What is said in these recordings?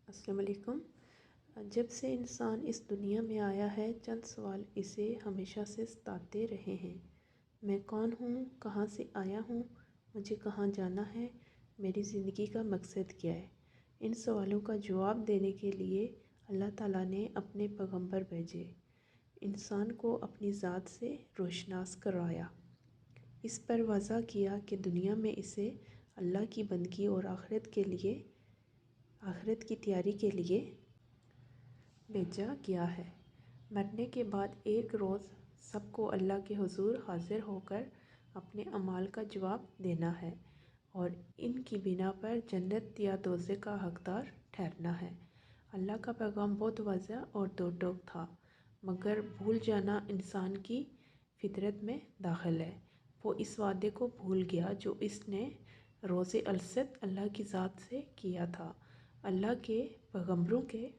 السلام علیکم۔ جب سے انسان اس دنیا میں آیا ہے چند سوال اسے ہمیشہ سے ستاتے رہے ہیں۔ میں کون ہوں؟ کہاں سے آیا ہوں؟ مجھے کہاں جانا ہے؟ میری زندگی کا مقصد کیا ہے؟ ان سوالوں کا جواب دینے کے لیے اللہ تعالیٰ نے اپنے پیغمبر بھیجے، انسان کو اپنی ذات سے روشناس کروایا، اس پر واضح کیا کہ دنیا میں اسے اللہ کی بندگی اور آخرت کی تیاری کے لیے بھیجا گیا ہے۔ مرنے کے بعد ایک روز سب کو اللہ کے حضور حاضر ہو کر اپنے اعمال کا جواب دینا ہے اور ان کی بنا پر جنت یا دوزخ کا حقدار ٹھہرنا ہے۔ اللہ کا پیغام بہت واضح اور دو ٹوک تھا، مگر بھول جانا انسان کی فطرت میں داخل ہے۔ وہ اس وعدے کو بھول گیا جو اس نے روز الست اللہ کی ذات سے کیا تھا۔ اللہ کے پیغمبروں کے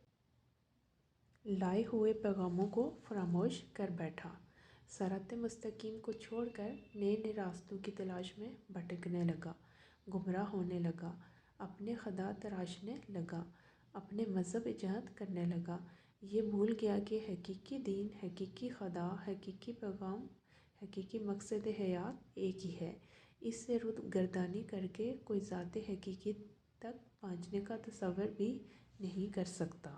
لائے ہوئے پیغاموں کو فراموش کر بیٹھا، صراط مستقیم کو چھوڑ کر نئے نئے راستوں کی تلاش میں بھٹکنے لگا، گمراہ ہونے لگا، اپنے خدا تراشنے لگا، اپنے مذہب ایجاد کرنے لگا۔ یہ بھول گیا کہ حقیقی دین، حقیقی خدا، حقیقی پیغام، حقیقی مقصد حیات ایک ہی ہے۔ اس سے گردانی کر کے کوئی ذات حقیقی تک پہنچنے کا تصور بھی نہیں کر سکتا۔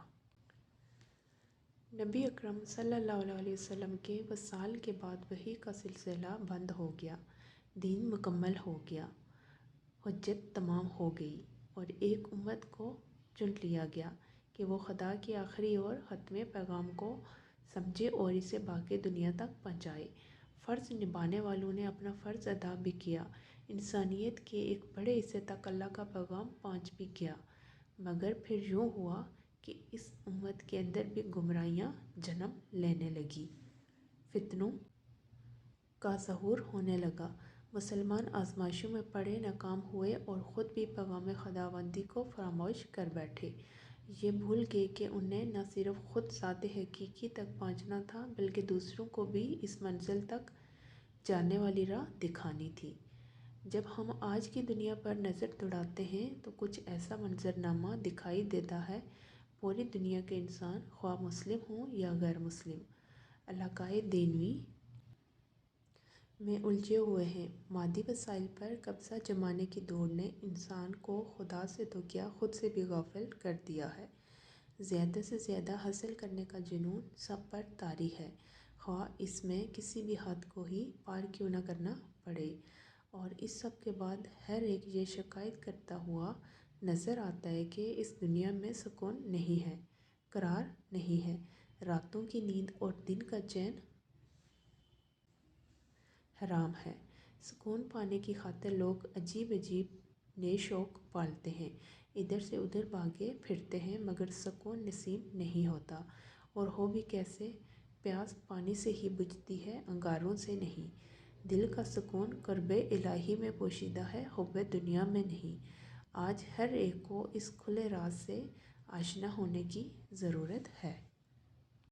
نبی اکرم صلی اللہ علیہ وسلم کے وصال کے بعد وحی کا سلسلہ بند ہو گیا، دین مکمل ہو گیا، حجت تمام ہو گئی اور ایک امت کو چن لیا گیا کہ وہ خدا کے آخری اور ختم پیغام کو سمجھے اور اسے باقی دنیا تک پہنچائے۔ فرض نبھانے والوں نے اپنا فرض ادا بھی کیا، انسانیت کے ایک بڑے حصے تک اللہ کا پیغام پہنچ بھی گیا، مگر پھر یوں ہوا کہ اس امت کے اندر بھی گمراہیاں جنم لینے لگیں، فتنوں کا ظہور ہونے لگا۔ مسلمان آزمائشوں میں پڑے ناکام ہوئے اور خود بھی پیغام خداوندی کو فراموش کر بیٹھے۔ یہ بھول گئے کہ انہیں نہ صرف خود ذات حقیقی تک پہنچنا تھا بلکہ دوسروں کو بھی اس منزل تک جانے والی راہ دکھانی تھی۔ جب ہم آج کی دنیا پر نظر دوڑاتے ہیں تو کچھ ایسا منظرنامہ دکھائی دیتا ہے۔ پوری دنیا کے انسان، خواہ مسلم ہوں یا غیر مسلم، علاقۂ دینی میں الجھے ہوئے ہیں۔ مادی وسائل پر قبضہ جمانے کی دوڑ نے انسان کو خدا سے تو کیا، خود سے بھی غافل کر دیا ہے۔ زیادہ سے زیادہ حاصل کرنے کا جنون سب پر طاری ہے، خواہ اس میں کسی بھی حد کو ہی پار کیوں نہ کرنا پڑے۔ اور اس سب کے بعد ہر ایک یہ شکایت کرتا ہوا نظر آتا ہے کہ اس دنیا میں سکون نہیں ہے، قرار نہیں ہے، راتوں کی نیند اور دن کا چین حرام ہے۔ سکون پانے کی خاطر لوگ عجیب عجیب نئے شوق پالتے ہیں، ادھر سے ادھر بھاگے پھرتے ہیں، مگر سکون نصیب نہیں ہوتا۔ اور ہو بھی کیسے؟ پیاس پانی سے ہی بجھتی ہے، انگاروں سے نہیں۔ دل کا سکون قرب الہی میں پوشیدہ ہے، حب دنیا میں نہیں۔ آج ہر ایک کو اس کھلے راز سے آشنا ہونے کی ضرورت ہے۔